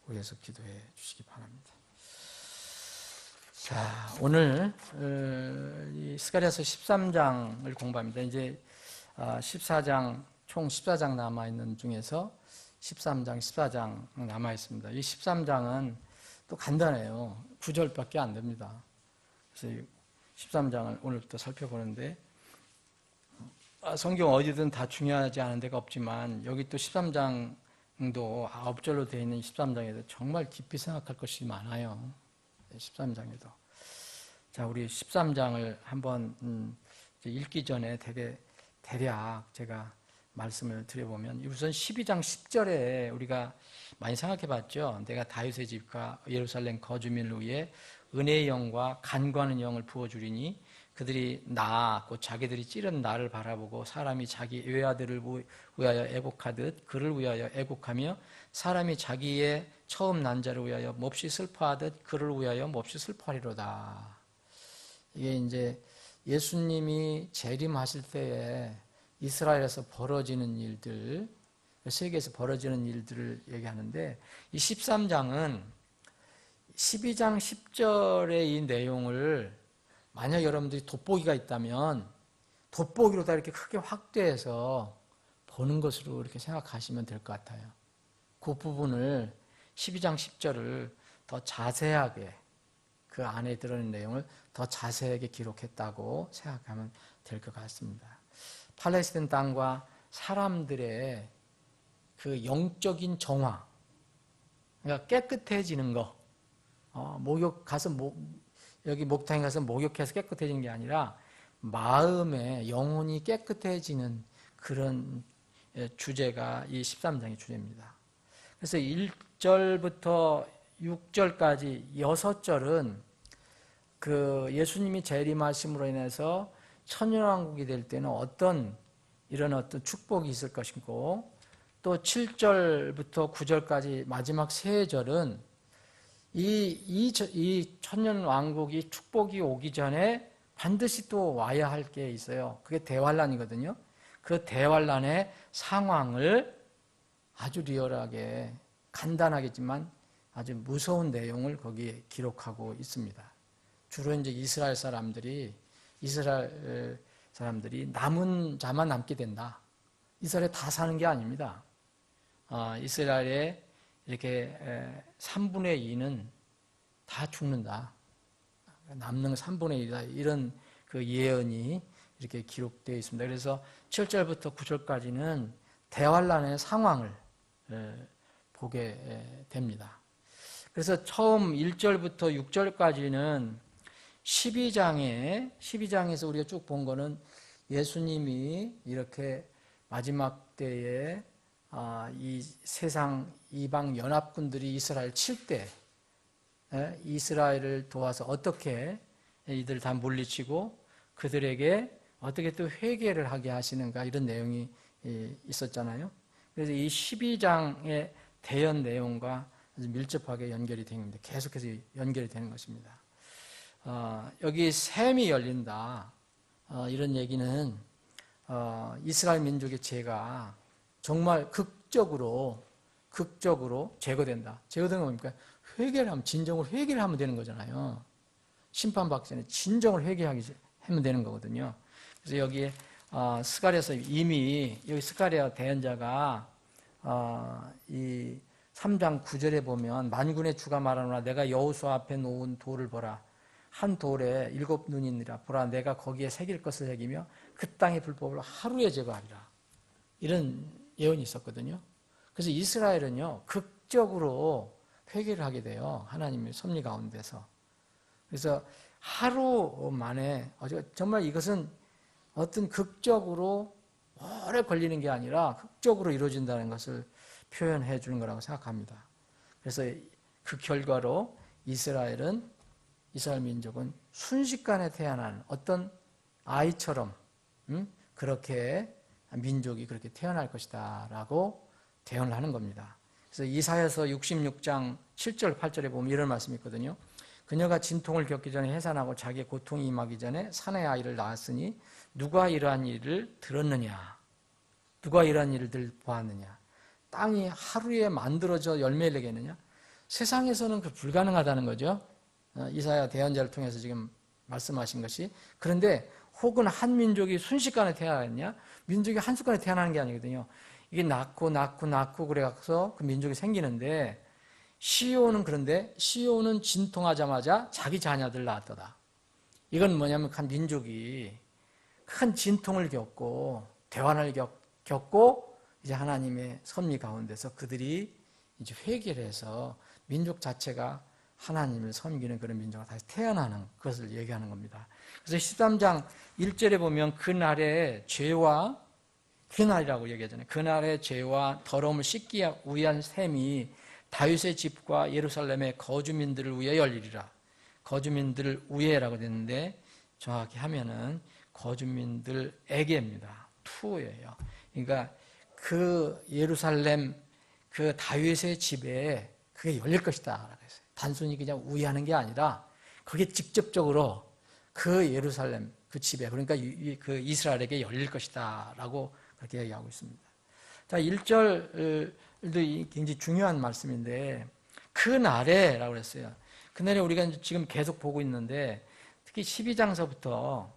위해서 기도해 주시기 바랍니다. 자, 오늘 이 스가랴서 13장을 공부합니다. 이제 14장 총 14장 남아 있는 중에서 13장, 14장 남아 있습니다. 이 13장은 또 간단해요. 9절밖에 안 됩니다. 그래서 13장을 오늘부터 살펴보는데 성경 어디든 다 중요하지 않은 데가 없지만 여기 또 13장도 9절로 되어 있는 13장에도 정말 깊이 생각할 것이 많아요. 13장에도. 자, 우리 13장을 한번 읽기 전에 대략 제가 말씀을 드려보면 우선 12장 10절에 우리가 많이 생각해 봤죠. 내가 다윗의 집과 예루살렘 거주민을 위해 은혜의 영과 간구하는 영을 부어주리니 그들이 곧 자기들이 찌른 나를 바라보고 사람이 자기 외아들을 위하여 애곡하듯 그를 위하여 애곡하며 사람이 자기의 처음 난 자를 위하여 몹시 슬퍼하듯 그를 위하여 몹시 슬퍼하리로다. 이게 이제 예수님이 재림하실 때에 이스라엘에서 벌어지는 일들, 세계에서 벌어지는 일들을 얘기하는데 이 13장은 12장 10절의 이 내용을 만약 여러분들이 돋보기가 있다면 돋보기로 다 이렇게 크게 확대해서 보는 것으로 이렇게 생각하시면 될 것 같아요. 그 부분을 12장 10절을 더 자세하게 그 안에 들어있는 내용을 더 자세하게 기록했다고 생각하면 될 것 같습니다. 팔레스타인 땅과 사람들의 그 영적인 정화, 그러니까 깨끗해지는 거, 여기 목탕에 가서 목욕해서 깨끗해지는 게 아니라 마음의 영혼이 깨끗해지는 그런 주제가 이 13장의 주제입니다. 그래서 1절부터 6절까지 6절은 그 예수님이 재림하심으로 인해서 천년왕국이 될 때는 이런 어떤 축복이 있을 것이고 또 7절부터 9절까지 마지막 3절은 이 천년왕국이 축복이 오기 전에 반드시 또 와야 할 게 있어요. 그게 대환란이거든요. 그 대환란의 상황을 아주 리얼하게 간단하겠지만 아주 무서운 내용을 거기에 기록하고 있습니다. 주로 이제 이스라엘 사람들이 남은 자만 남게 된다. 이스라엘에 다 사는 게 아닙니다. 이스라엘의 이렇게 3분의 2는 다 죽는다. 남는 3분의 2다. 이런 그 예언이 이렇게 기록되어 있습니다. 그래서 7절부터 9절까지는 대환란의 상황을 보게 됩니다. 그래서 처음 1절부터 6절까지는 12장에서 우리가 쭉 본 거는 예수님이 이렇게 마지막 때에 이 세상 이방 연합군들이 이스라엘 칠 때 이스라엘을 도와서 어떻게 이들을 다 물리치고 그들에게 어떻게 또 회개를 하게 하시는가 이런 내용이 있었잖아요. 그래서 이 12장의 대연 내용과 아주 밀접하게 연결이 되는데 계속해서 연결이 되는 것입니다. 여기 샘이 열린다. 이런 얘기는 이스라엘 민족의 죄가 정말 극적으로 제거된다. 제거되는 건 뭡니까? 진정으로 회개를 하면 되는 거잖아요. 심판받기 전에 진정을 하면 되는 거거든요. 그래서 여기에 스가랴서 이미 여기 스가랴 대언자가 이 3장 9절에 보면 만군의 주가 말하노라 내가 여호수아 앞에 놓은 돌을 보라 한 돌에 7 눈이 있느라 보라 내가 거기에 새길 것을 새기며 그 땅의 불법을 하루에 제거하리라 이런 예언이 있었거든요. 그래서 이스라엘은요 극적으로 회개를 하게 돼요. 하나님의 섭리 가운데서. 그래서 하루 만에 정말 이것은 어떤 극적으로 오래 걸리는 게 아니라 극적으로 이루어진다는 것을 표현해 주는 거라고 생각합니다. 그래서 그 결과로 이스라엘 민족은 순식간에 태어난 어떤 아이처럼 그렇게 민족이 그렇게 태어날 것이다 라고 대언을 하는 겁니다. 그래서 이사야서 66장 7절 8절에 보면 이런 말씀이 있거든요. 그녀가 진통을 겪기 전에 해산하고 자기의 고통이 임하기 전에 사내 아이를 낳았으니 누가 이러한 일을 들었느냐? 누가 이러한 일을 보았느냐? 땅이 하루에 만들어져 열매를 내겠느냐? 세상에서는 그 불가능하다는 거죠. 이사야 대언자를 통해서 지금 말씀하신 것이. 그런데 혹은 한 민족이 순식간에 태어나겠냐? 민족이 한순간에 태어나는 게 아니거든요. 이게 낳고 그래서 그 민족이 생기는데, 그런데 시온은 진통하자마자 자기 자녀들 낳았더라. 이건 뭐냐면 한 민족이 큰 진통을 겪고 대환을 겪고 이제 하나님의 섭리 가운데서 그들이 이제 회개를 해서 민족 자체가 하나님을 섬기는 그런 민족으로 다시 태어나는 것을 얘기하는 겁니다. 그래서 13장 1절에 보면 그날의 죄와, 그날이라고 얘기하잖아요. 그날의 죄와 더러움을 씻기 위한 셈이 다윗의 집과 예루살렘의 거주민들을 위해 열리리라. 거주민들을 위해라고 됐는데 정확히 하면은 거주민들에게입니다. 투예요. 그러니까 그 예루살렘 그 다윗의 집에 그게 열릴 것이다 라고 했어요. 단순히 그냥 우회하는 게 아니라 그게 직접적으로 그 예루살렘 그 집에, 그러니까 그 이스라엘에게 열릴 것이다 라고 그렇게 얘기하고 있습니다. 자, 1절도 굉장히 중요한 말씀인데 그날에라고 했어요. 그날에 우리가 지금 계속 보고 있는데 특히 12장서부터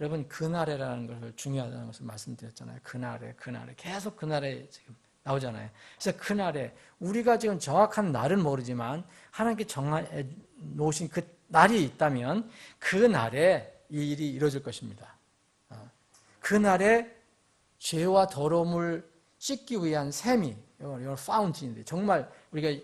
여러분 그날에라는 것을 중요하다는 것을 말씀드렸잖아요. 그날에 계속 그날에 지금 나오잖아요. 그래서 그날에 우리가 지금 정확한 날은 모르지만 하나님께 정해 놓으신 그 날이 있다면 그날에 이 일이 이루어질 것입니다. 그날에 죄와 더러움을 씻기 위한 샘이, 이건 파운틴인데 정말 우리가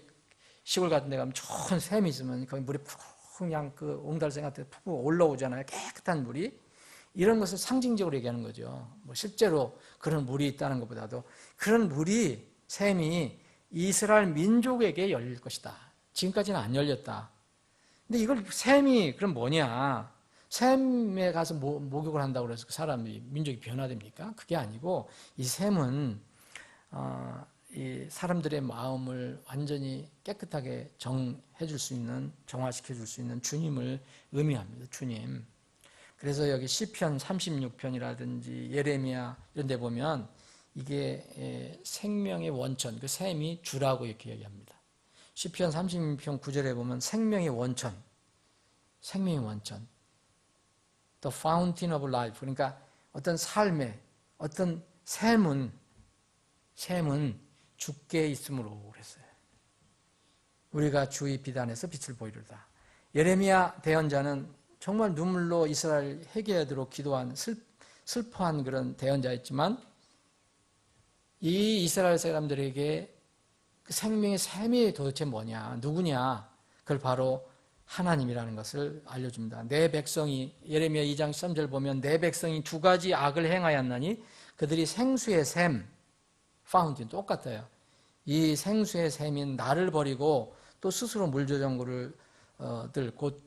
시골 같은 데 가면 좋은 샘이 있으면 거기 물이 푹 그냥 그 옹달샘 같은 푹 올라오잖아요. 깨끗한 물이. 이런 것을 상징적으로 얘기하는 거죠. 뭐 실제로 그런 물이 있다는 것보다도 그런 물이, 샘이 이스라엘 민족에게 열릴 것이다. 지금까지는 안 열렸다. 근데 이걸 샘이 그럼 뭐냐? 샘에 가서 목욕을 한다고 해서 그 사람이, 민족이 변화됩니까? 그게 아니고 이 샘은 이 사람들의 마음을 완전히 깨끗하게 정해 줄 수 있는, 정화시켜 줄 수 있는 주님을 의미합니다. 주님. 그래서 여기 시편 36편이라든지 예레미야 이런 데 보면 이게 생명의 원천, 그 샘이 주라고 이렇게 얘기합니다. 시편 36편 9절에 보면 생명의 원천, 생명의 원천, The fountain of life. 그러니까 어떤 삶의 어떤 샘은 주께 있음으로 그랬어요. 우리가 주의 비단에서 빛을 보이리로다. 예레미야 대언자는 정말 눈물로 이스라엘 회개하도록 기도한 슬퍼한 그런 대언자였지만 이 이스라엘 사람들에게 그 생명의 샘이 도대체 뭐냐, 누구냐, 그걸 바로 하나님이라는 것을 알려줍니다. 내 백성이, 예레미야 2장 13절 보면 내 백성이 두 가지 악을 행하였나니 그들이 생수의 샘, 파운틴 똑같아요. 이 생수의 샘인 나를 버리고 또 스스로 물조정구를 곧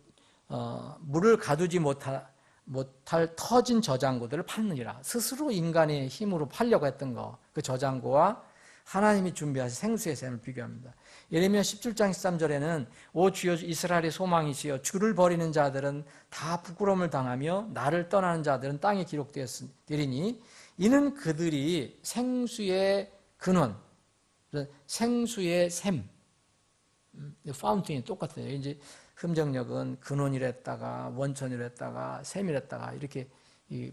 물을 가두지 못할 터진 저장고들을 팠느니라. 스스로 인간의 힘으로 팔려고 했던 거, 그 저장고와 하나님이 준비하신 생수의 샘을 비교합니다. 예레미야 17장 13절에는 오 주여 이스라엘의 소망이시여 주를 버리는 자들은 다 부끄러움을 당하며 나를 떠나는 자들은 땅에 기록되었으리니 이는 그들이 생수의 근원, 생수의 샘, 파운틴이 똑같아요. 이제 흠정역은 근원이랬다가 원천이랬다가 샘이랬다가 이렇게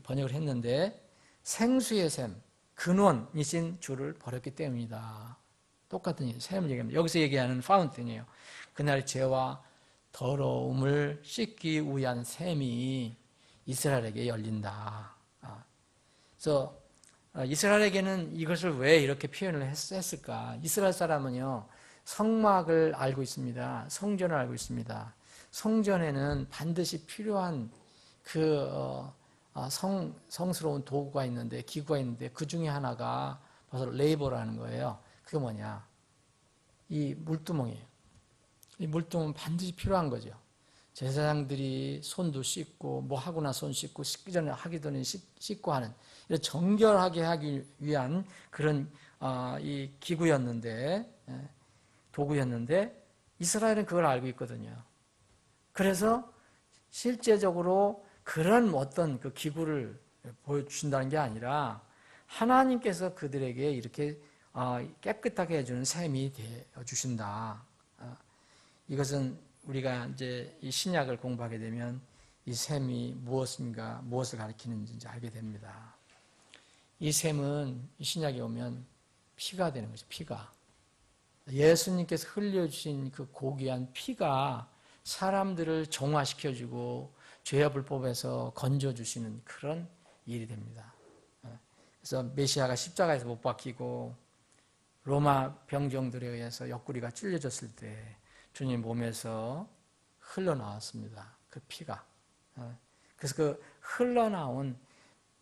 번역을 했는데 생수의 샘, 근원이신 주를 버렸기 때문이다. 똑같은 샘을 얘기합니다. 여기서 얘기하는 파운틴이에요. 그날 죄와 더러움을 씻기 위한 샘이 이스라엘에게 열린다. 그래서 이스라엘에게는 이것을 왜 이렇게 표현을 했을까? 이스라엘 사람은요, 성막을 알고 있습니다. 성전을 알고 있습니다. 성전에는 반드시 필요한 성스러운 도구가 있는데, 기구가 있는데 그 중에 하나가 바로 레이버라는 거예요. 그게 뭐냐? 이 물두멍이에요. 이 물두멍은 반드시 필요한 거죠. 제사장들이 손도 씻고 뭐 하고 나서 손 씻고 씻기 전에 하기 전에 씻고 하는 이런 정결하게 하기 위한 그런 이 기구였는데, 도구였는데 이스라엘은 그걸 알고 있거든요. 그래서 실제적으로 그런 어떤 그 기구를 보여주신다는 게 아니라 하나님께서 그들에게 이렇게 깨끗하게 해주는 셈이 되어주신다. 이것은 우리가 이제 이 신약을 공부하게 되면 이 셈이 무엇인가, 무엇을 가리키는지 이제 알게 됩니다. 이 셈은 이 신약에 오면 피가 되는 것이 피가. 예수님께서 흘려주신 그 고귀한 피가 사람들을 정화시켜주고 죄와 불법에서 건져주시는 그런 일이 됩니다. 그래서 메시아가 십자가에서 못 박히고 로마 병정들에 의해서 옆구리가 찔려졌을 때 주님 몸에서 흘러나왔습니다. 그 피가. 그래서 그 흘러나온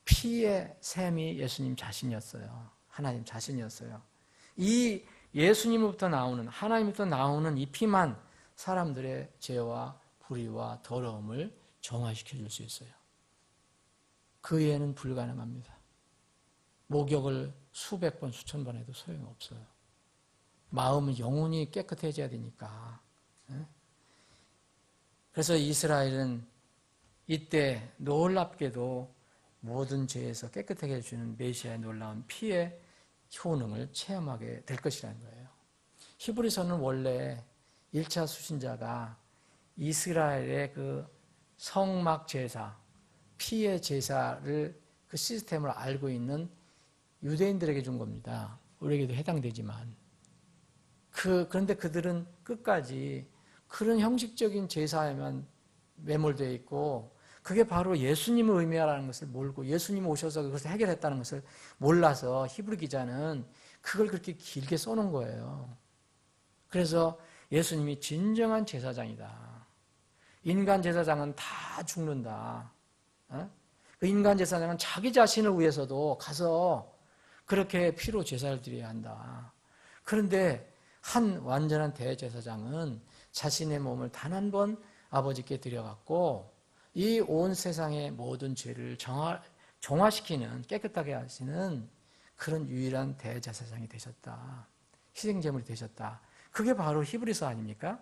피의 셈이 예수님 자신이었어요. 하나님 자신이었어요. 이 예수님으로부터 나오는, 하나님으로부터 나오는 이 피만 사람들의 죄와 불의와 더러움을 정화시켜 줄 수 있어요. 그 외에는 불가능합니다. 목욕을 수백 번, 수천 번 해도 소용없어요. 마음은 영혼이 깨끗해져야 되니까. 그래서 이스라엘은 이때 놀랍게도 모든 죄에서 깨끗하게 해주는 메시아의 놀라운 피의 효능을 체험하게 될 것이라는 거예요. 히브리서는 원래 1차 수신자가 이스라엘의 그 성막 제사, 피의 제사를 그 시스템을 알고 있는 유대인들에게 준 겁니다. 우리에게도 해당되지만. 그런데 그들은 끝까지 그런 형식적인 제사에만 매몰되어 있고, 그게 바로 예수님을 의미하라는 것을 모르고 예수님 오셔서 그것을 해결했다는 것을 몰라서 히브리 기자는 그걸 그렇게 길게 써놓은 거예요. 그래서 예수님이 진정한 제사장이다. 인간 제사장은 다 죽는다. 그 인간 제사장은 자기 자신을 위해서도 가서 그렇게 피로 제사를 드려야 한다. 그런데 한 완전한 대제사장은 자신의 몸을 단 한 번 아버지께 드려갖고 이 온 세상의 모든 죄를 정화시키는, 깨끗하게 하시는 그런 유일한 대제사장이 되셨다. 희생제물이 되셨다. 그게 바로 히브리서 아닙니까?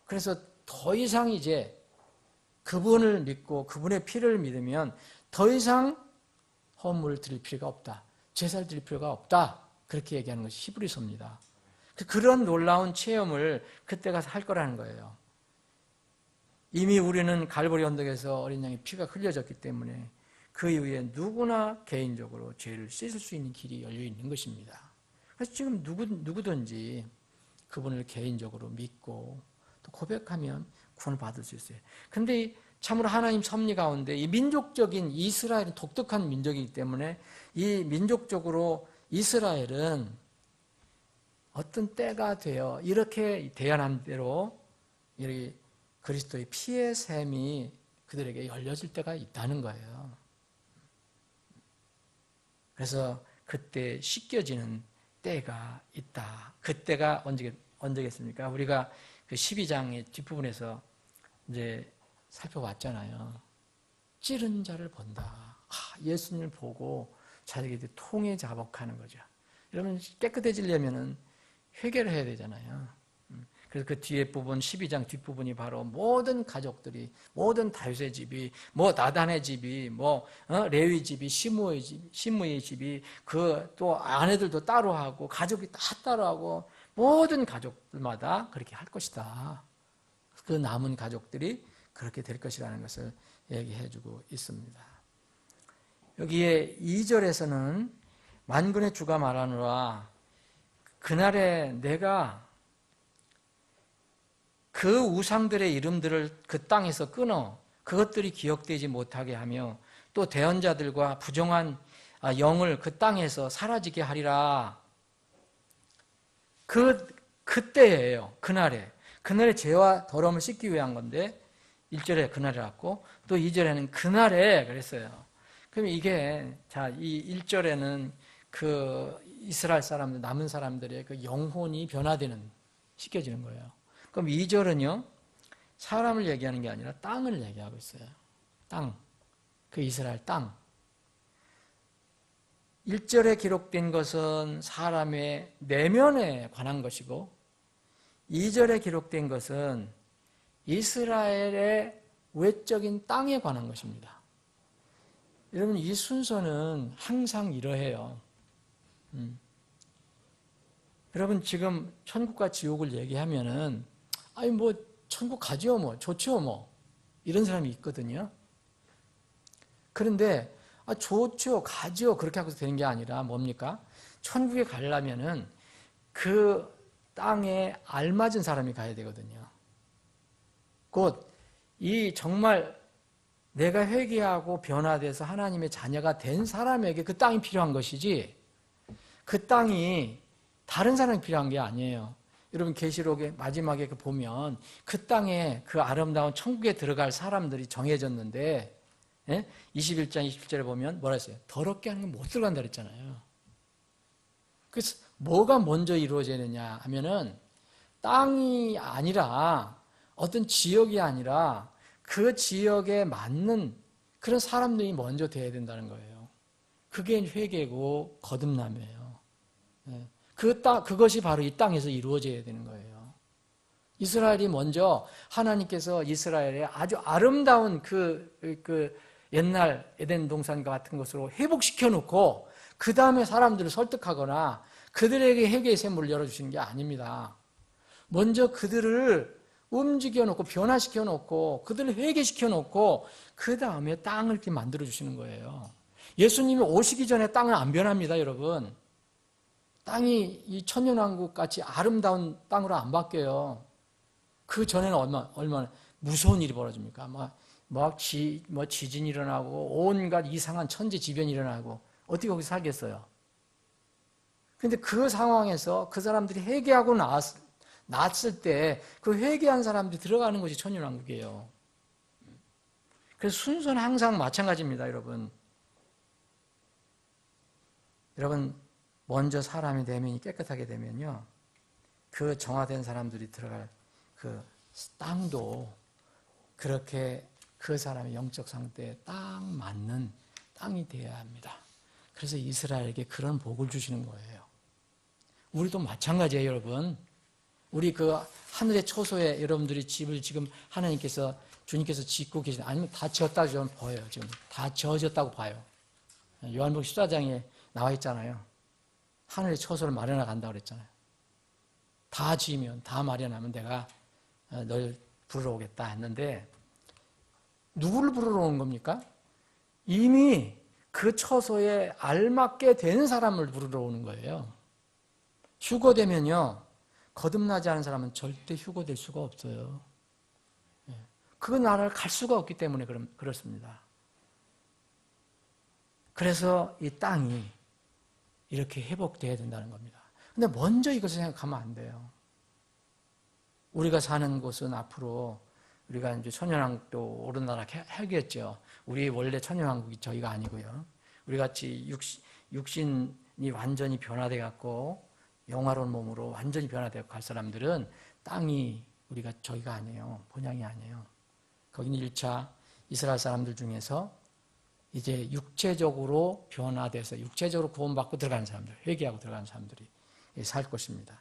그래서 더 이상 이제 그분을 믿고 그분의 피를 믿으면 더 이상 헌물을 드릴 필요가 없다. 제사를 드릴 필요가 없다. 그렇게 얘기하는 것이 히브리서입니다. 그런 놀라운 체험을 그때 가서 할 거라는 거예요. 이미 우리는 갈보리 언덕에서 어린 양의 피가 흘려졌기 때문에 그 이후에 누구나 개인적으로 죄를 씻을 수 있는 길이 열려 있는 것입니다. 그래서 지금 누구든지 그분을 개인적으로 믿고 또 고백하면 구원을 받을 수 있어요. 그런데 참으로 하나님 섭리 가운데 이 민족적인 이스라엘은 독특한 민족이기 때문에 이 민족적으로 이스라엘은 어떤 때가 되어 이렇게 대안한 대로 이렇게 그리스도의 피의 샘이 그들에게 열려질 때가 있다는 거예요. 그래서 그때 씻겨지는 때가 있다. 그때가 언제겠습니까? 우리가 그 12장의 뒷부분에서 이제 살펴봤잖아요. 찌른 자를 본다. 예수님을 보고 자기들 통에 자복하는 거죠. 여러분 깨끗해지려면은 회개를 해야 되잖아요. 그래서 그 뒤에 부분 12장 뒷부분이 바로 모든 가족들이, 모든 다윗의 집이, 나단의 집이, 레위 집이, 시므의 집이, 그 또 아내들도 따로 하고 가족이 다 따로 하고 모든 가족들마다 그렇게 할 것이다. 그 남은 가족들이 그렇게 될 것이라는 것을 얘기해주고 있습니다. 여기에 2절에서는 만군의 주가 말하노라 그날에 내가 그 우상들의 이름들을 그 땅에서 끊어 그것들이 기억되지 못하게 하며 또 대언자들과 부정한 영을 그 땅에서 사라지게 하리라. 그때예요. 그날에 죄와 더러움을 씻기 위한 건데 1절에 그날이라고 또 2절에는 그날에 그랬어요. 그럼 이게 이 1절에는 그 이스라엘 사람들, 남은 사람들의 그 영혼이 변화되는, 씻겨지는 거예요. 그럼 2절은요, 사람을 얘기하는 게 아니라 땅을 얘기하고 있어요. 땅. 그 이스라엘 땅. 1절에 기록된 것은 사람의 내면에 관한 것이고, 2절에 기록된 것은 이스라엘의 외적인 땅에 관한 것입니다. 여러분, 이 순서는 항상 이러해요. 여러분, 지금 천국과 지옥을 얘기하면은 아니 뭐 천국 가지요 뭐 좋죠 뭐 이런 사람이 있거든요. 그런데 좋죠 가지요 그렇게 하고서 되는 게 아니라 뭡니까? 천국에 가려면은 그 땅에 알맞은 사람이 가야 되거든요. 곧 이 정말 내가 회개하고 변화돼서 하나님의 자녀가 된 사람에게 그 땅이 필요한 것이지 그 땅이 다른 사람이 필요한 게 아니에요. 여러분 계시록의 마지막에 보면 그 땅에 그 아름다운 천국에 들어갈 사람들이 정해졌는데 21장 27절에 보면 뭐라 했어요? 더럽게 하는 건 못 들어간다 그랬잖아요. 그래서 뭐가 먼저 이루어지느냐 하면은 땅이 아니라 어떤 지역이 아니라 그 지역에 맞는 그런 사람들이 먼저 돼야 된다는 거예요. 그게 회개고 거듭남이에요. 그것이 바로 이 땅에서 이루어져야 되는 거예요. 이스라엘이 먼저 하나님께서 이스라엘의 아주 아름다운 그 옛날 에덴 동산과 같은 것으로 회복시켜 놓고 그 다음에 사람들을 설득하거나 그들에게 회개의 샘물을 열어주시는 게 아닙니다. 먼저 그들을 움직여 놓고 변화시켜 놓고 그들을 회개시켜 놓고 그 다음에 땅을 이렇게 만들어 주시는 거예요. 예수님이 오시기 전에 땅은 안 변합니다, 여러분. 땅이 이 천년왕국 같이 아름다운 땅으로 안 바뀌어요. 그 전에는 얼마나 무서운 일이 벌어집니까? 지진이 일어나고 온갖 이상한 천재지변이 일어나고 어떻게 거기서 살겠어요? 근데 그 상황에서 그 사람들이 회개하고 났을 때 그 회개한 사람들이 들어가는 것이 천년왕국이에요. 그래서 순서는 항상 마찬가지입니다, 여러분. 여러분, 먼저 사람의 내면이 깨끗하게 되면요, 그 정화된 사람들이 들어갈 그 땅도 그렇게 그 사람의 영적 상태에 딱 맞는 땅이 되어야 합니다. 그래서 이스라엘에게 그런 복을 주시는 거예요. 우리도 마찬가지예요, 여러분. 우리 그 하늘의 초소에 여러분들이 집을 지금 하나님께서 주님께서 짓고 계신 아니면 다 지었다고 좀 보여요. 지금 다 지어졌다고 봐요. 요한복음 14장에 나와 있잖아요. 하늘의 초소를 마련하러 간다고 그랬잖아요. 다 지으면 다 마련하면 내가 널 부르러 오겠다 했는데 누구를 부르러 온 겁니까? 이미 그 처소에 알맞게 된 사람을 부르러 오는 거예요. 휴거되면요, 거듭나지 않은 사람은 절대 휴거될 수가 없어요. 그 나라를 갈 수가 없기 때문에 그렇습니다. 그래서 이 땅이 이렇게 회복돼야 된다는 겁니다. 근데 먼저 이것을 생각하면 안 돼요. 우리가 사는 곳은 앞으로 우리가 이제 천년왕국도 오르나라 하겠죠. 우리 원래 천년왕국이 저희가 아니고요. 우리 같이 육신이 완전히 변화돼 갖고 영화로운 몸으로 완전히 변화되어 갈 사람들은 땅이 저희가 아니에요. 본향이 아니에요. 거기는 1차 이스라엘 사람들 중에서 이제 육체적으로 변화돼서 육체적으로 구원받고 들어가는 사람들, 회개하고 들어가는 사람들이 살 것입니다.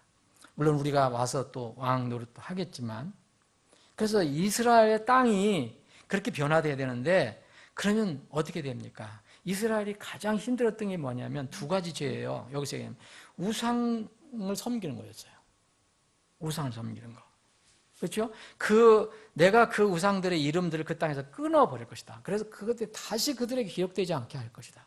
물론 우리가 와서 또 왕 노릇도 하겠지만, 그래서 이스라엘의 땅이 그렇게 변화돼야 되는데, 그러면 어떻게 됩니까? 이스라엘이 가장 힘들었던 게 뭐냐면 두 가지 죄예요. 여기서 얘기하면 우상을 섬기는 거였어요. 우상을 섬기는 거. 그렇죠? 내가 그 우상들의 이름들을 그 땅에서 끊어버릴 것이다. 그래서 그것들이 다시 그들에게 기억되지 않게 할 것이다.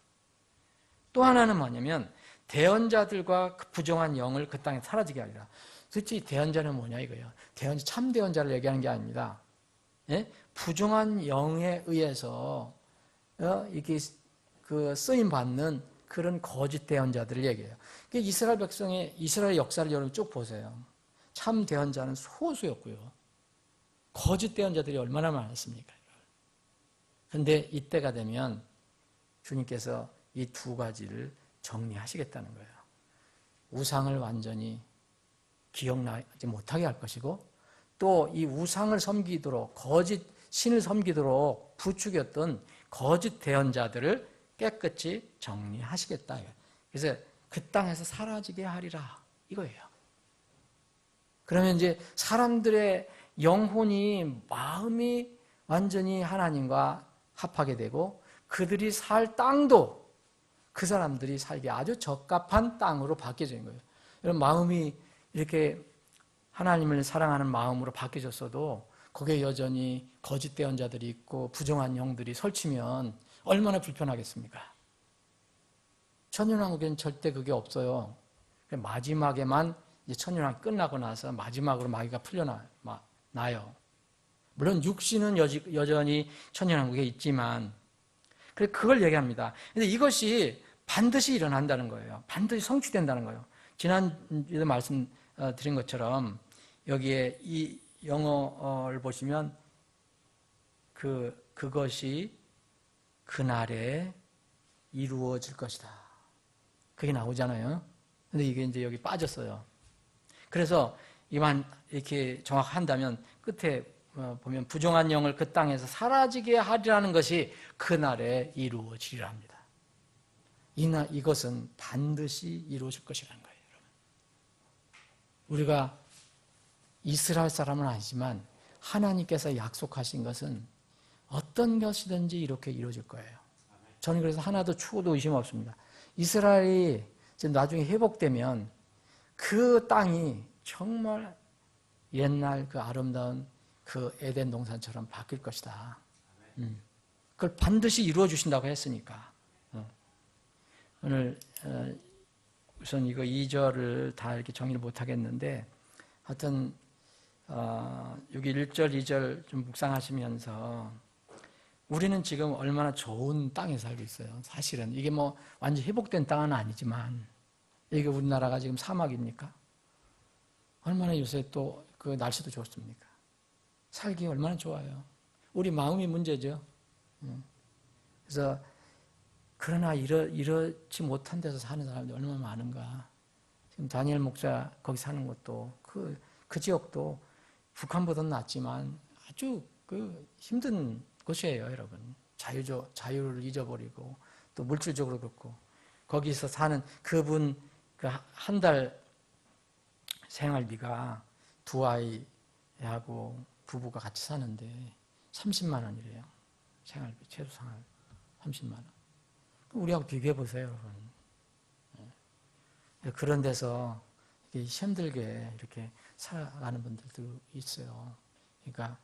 또 하나는 뭐냐면 대언자들과 그 부정한 영을 그 땅에 사라지게 하리라. 도대체 대언자는 뭐냐 이거예요. 참 대언자를 얘기하는 게 아닙니다. 예? 부정한 영에 의해서 이게 쓰임 받는 그런 거짓 대언자들을 얘기해요. 이스라엘 이스라엘 역사를 여러분 쭉 보세요. 참 대언자는 소수였고요. 거짓 대언자들이 얼마나 많았습니까? 그런데 이때가 되면 주님께서 이 두 가지를 정리하시겠다는 거예요. 우상을 완전히 기억나지 못하게 할 것이고, 또 이 우상을 섬기도록 거짓 신을 섬기도록 부추겼던 거짓 대언자들을 깨끗이 정리하시겠다. 그래서 그 땅에서 사라지게 하리라 이거예요. 그러면 이제 사람들의 영혼이 마음이 완전히 하나님과 합하게 되고 그들이 살 땅도 그 사람들이 살기 아주 적합한 땅으로 바뀌어지는 거예요. 여러분 마음이 이렇게 하나님을 사랑하는 마음으로 바뀌어졌어도 거기에 여전히 거짓 대언자들이 있고 부정한 영들이 설치면 얼마나 불편하겠습니까? 천년왕국에는 절대 그게 없어요. 마지막에만 이제 천년왕국 끝나고 나서 마지막으로 마귀가 풀려나요. 물론 육신은 여전히 천년왕국에 있지만 그걸 얘기합니다. 근데 이것이 반드시 일어난다는 거예요. 반드시 성취된다는 거예요. 지난주에도 말씀드린 것처럼 여기에 이 영어를 보시면 그것이 그날에 이루어질 것이다. 그게 나오잖아요. 근데 이게 이제 여기 빠졌어요. 그래서 이만 이렇게 정확한다면 끝에 보면 부정한 영을 그 땅에서 사라지게 하리라는 것이 그날에 이루어지리라 합니다. 이것은 반드시 이루어질 것이라는 거예요. 여러분. 우리가 이스라엘 사람은 아니지만 하나님께서 약속하신 것은 어떤 것이든지 이렇게 이루어질 거예요. 저는 그래서 하나도 추구도 의심 없습니다. 이스라엘이 지금 나중에 회복되면 그 땅이 정말 옛날 그 아름다운 그 에덴 동산처럼 바뀔 것이다. 그걸 반드시 이루어 주신다고 했으니까. 오늘 우선 이거 2절을 다 이렇게 정리를 못 하겠는데 하여튼 여기 1절, 2절 좀 묵상하시면서 우리는 지금 얼마나 좋은 땅에 살고 있어요. 사실은 이게 뭐 완전 회복된 땅은 아니지만 이게 우리나라가 지금 사막입니까? 얼마나 요새 또 그 날씨도 좋습니까? 살기 얼마나 좋아요. 우리 마음이 문제죠. 그래서 그러나 이렇지 못한 데서 사는 사람들이 얼마나 많은가. 지금 다니엘 목사 거기 사는 것도 그 지역도 북한보다는 낫지만 아주 그 힘든 곳이에요, 여러분. 자유를 잊어버리고 또 물질적으로 그렇고 거기서 사는 그분 그 한 달 생활비가 두 아이하고 부부가 같이 사는데 30만 원이래요. 생활비 최소 생활 30만 원. 우리하고 비교해 보세요, 여러분. 그런 데서 힘들게 이렇게 살아가는 분들도 있어요. 그러니까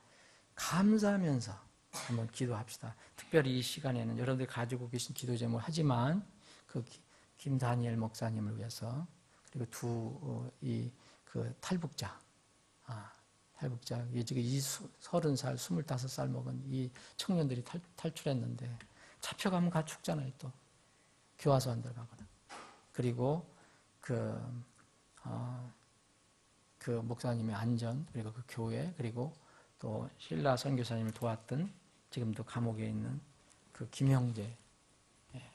감사하면서 한번 기도합시다. 특별히 이 시간에는 여러분들이 가지고 계신 기도 제목 하지만 그 김다니엘 목사님을 위해서 그리고 그 탈북자, 지금 30살, 25살 먹은 이 청년들이 탈출했는데 잡혀가면 가 죽잖아요, 또. 교화소 한 달 가거나. 그리고 그 목사님의 안전, 그리고 그 교회, 그리고 또 신라 선교사님을 도왔던 지금도 감옥에 있는 그 김형제,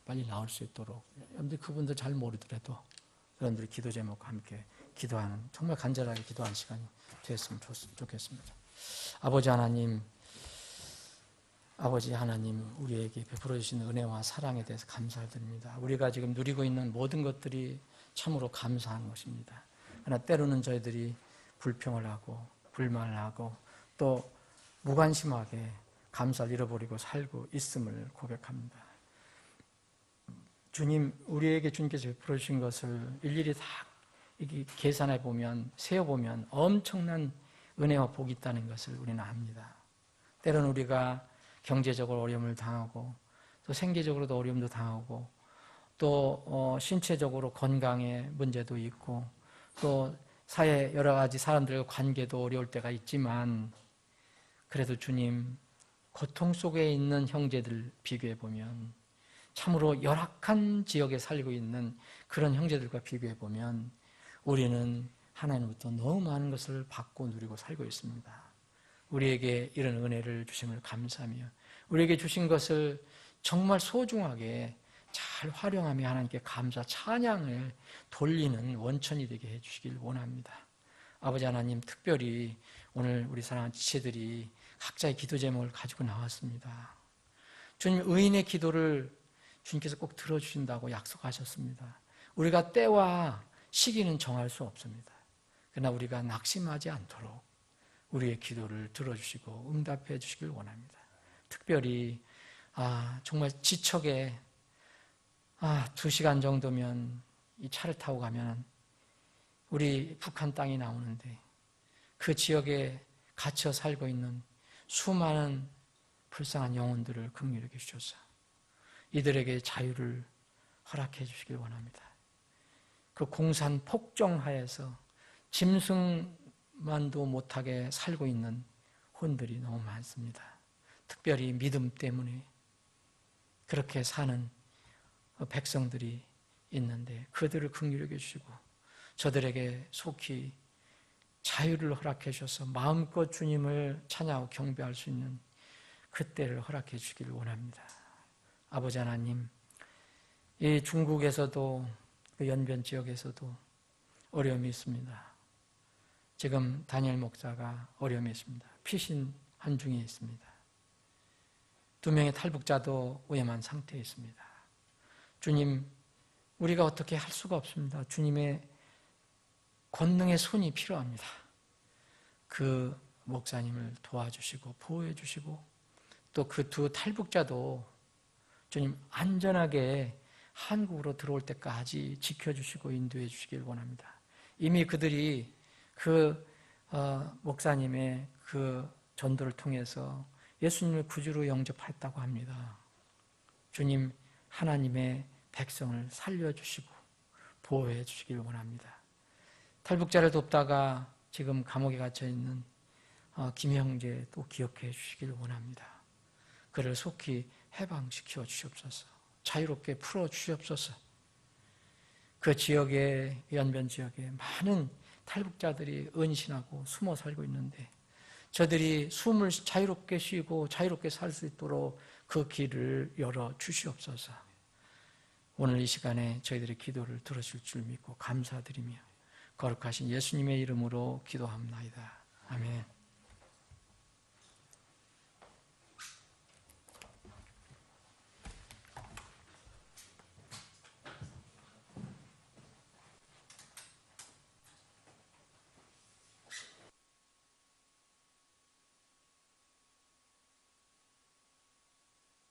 빨리 나올 수 있도록. 여러분들 그분들 잘 모르더라도 여러분들이 기도 제목과 함께 기도하는, 정말 간절하게 기도하는 시간이 됐으면 좋겠습니다. 아버지 하나님, 우리에게 베풀어 주신 은혜와 사랑에 대해서 감사드립니다. 우리가 지금 누리고 있는 모든 것들이 참으로 감사한 것입니다. 그러나 때로는 저희들이 불평을 하고 불만을 하고 또 무관심하게 감사를 잃어버리고 살고 있음을 고백합니다. 주님, 우리에게 주님께서 베풀어 주신 것을 일일이 다 계산해 보면, 세어 보면 엄청난 은혜와 복이 있다는 것을 우리는 압니다. 때로는 우리가 경제적으로 어려움을 당하고 또 생계적으로도 어려움도 당하고 또 신체적으로 건강에 문제도 있고 또 사회 여러 가지 사람들과 관계도 어려울 때가 있지만 그래도 주님, 고통 속에 있는 형제들 비교해 보면 참으로 열악한 지역에 살고 있는 그런 형제들과 비교해 보면 우리는 하나님부터 너무 많은 것을 받고 누리고 살고 있습니다. 우리에게 이런 은혜를 주심을 감사하며 우리에게 주신 것을 정말 소중하게 잘 활용하며 하나님께 감사, 찬양을 돌리는 원천이 되게 해주시길 원합니다. 아버지 하나님, 특별히 오늘 우리 사랑하는 지체들이 각자의 기도 제목을 가지고 나왔습니다. 주님, 의인의 기도를 주님께서 꼭 들어주신다고 약속하셨습니다. 우리가 때와 시기는 정할 수 없습니다. 그러나 우리가 낙심하지 않도록 우리의 기도를 들어주시고 응답해 주시길 원합니다. 특별히 정말 지척에 2시간 정도면 이 차를 타고 가면 우리 북한 땅이 나오는데 그 지역에 갇혀 살고 있는 수많은 불쌍한 영혼들을 긍휼히 여기셔서 이들에게 자유를 허락해 주시길 원합니다. 그 공산 폭정하에서 짐승만도 못하게 살고 있는 혼들이 너무 많습니다. 특별히 믿음 때문에 그렇게 사는 백성들이 있는데 그들을 긍휼히 여겨주시고 저들에게 속히 자유를 허락해 주셔서 마음껏 주님을 찬양하고 경배할 수 있는 그때를 허락해 주시기를 원합니다. 아버지 하나님, 이 중국에서도 그 연변 지역에서도 어려움이 있습니다. 지금 다니엘 목사가 어려움이 있습니다. 피신 한중에 있습니다. 2명의 탈북자도 위험한 상태에 있습니다. 주님, 우리가 어떻게 할 수가 없습니다. 주님의 권능의 손이 필요합니다. 그 목사님을 도와주시고 보호해 주시고 또 그 2 탈북자도 주님 안전하게 한국으로 들어올 때까지 지켜주시고 인도해 주시길 원합니다. 이미 그들이 그 목사님의 그 전도를 통해서 예수님을 구주로 영접했다고 합니다. 주님, 하나님의 백성을 살려주시고 보호해 주시길 원합니다. 탈북자를 돕다가 지금 감옥에 갇혀있는 김형제 또 기억해 주시길 원합니다. 그를 속히 해방시켜 주시옵소서. 자유롭게 풀어 주시옵소서. 그 지역에, 연변 지역에 많은 탈북자들이 은신하고 숨어 살고 있는데 저들이 숨을 자유롭게 쉬고 자유롭게 살 수 있도록 그 길을 열어 주시옵소서. 오늘 이 시간에 저희들의 기도를 들으실 줄 믿고 감사드리며 거룩하신 예수님의 이름으로 기도합나이다. 아멘.